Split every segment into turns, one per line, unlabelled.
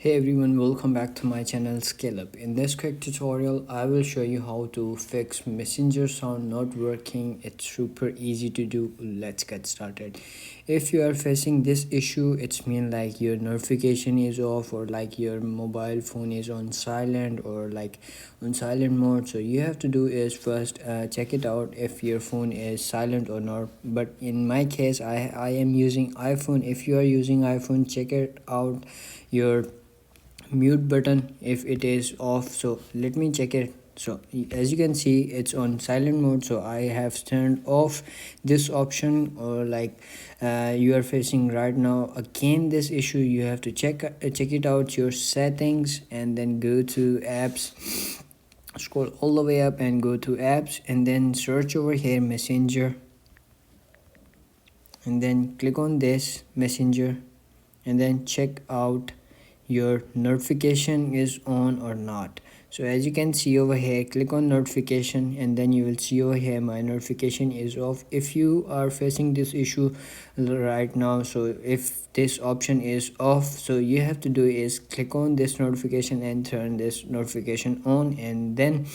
Hey everyone, welcome back to my channel Scale Up. In this quick tutorial, I will show you how to fix Messenger sound not working. It's super easy to do. Let's get started. If you are facing this issue, it's mean like your notification is off or like your mobile phone is on silent or like on silent mode. So you have to do is first check it out if your phone is silent or not. But in my case, I am using iPhone. If you are using iPhone, check it out your mute button if it is off. So let me check it. So as you can see, it's on silent mode, so I have turned off this option. Or like you are facing right now again this issue, you have to check it out your settings and then go to apps, scroll all the way up and go to apps and then search over here Messenger, and then click on this Messenger and then check out your notification is on or not. So as you can see over here, click on notification and then you will see over here my notification is off. If you are facing this issue right now, so if this option is off, so you have to do is click on this notification and turn this notification on, and then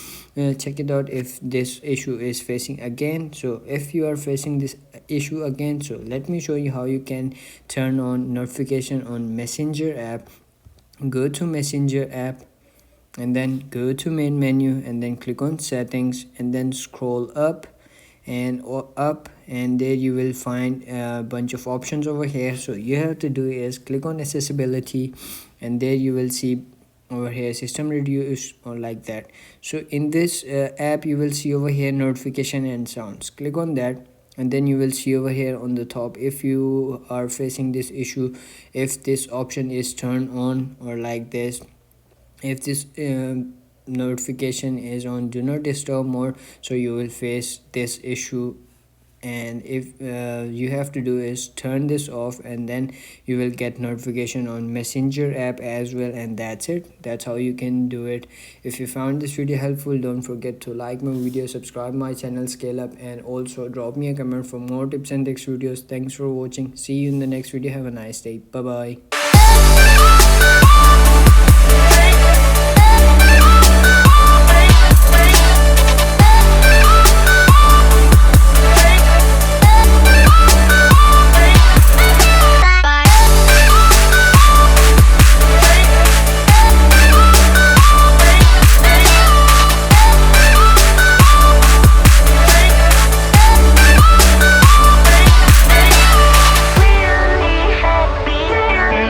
check it out if this issue is facing again. So if you are facing this issue again, so let me show you how you can turn on notification on Messenger app. Go to Messenger app and then go to main menu and then click on settings and then scroll up and there you will find a bunch of options over here. So you have to do is click on accessibility and there you will see over here system reduce or like that. So in this app you will see over here notification and sounds. Click on that and then you will see over here on the top, if you are facing this issue, if this option is turned on or like this, if this notification is on do not disturb mode, so you will face this issue. And if you have to do is turn this off and then you will get notification on Messenger app as well, and that's it. That's how you can do it. If you found this video helpful, don't forget to like my video, subscribe my channel Scale Up, and also drop me a comment for more tips and tricks videos. Thanks for watching. See you in the next video. Have a nice day. Bye bye.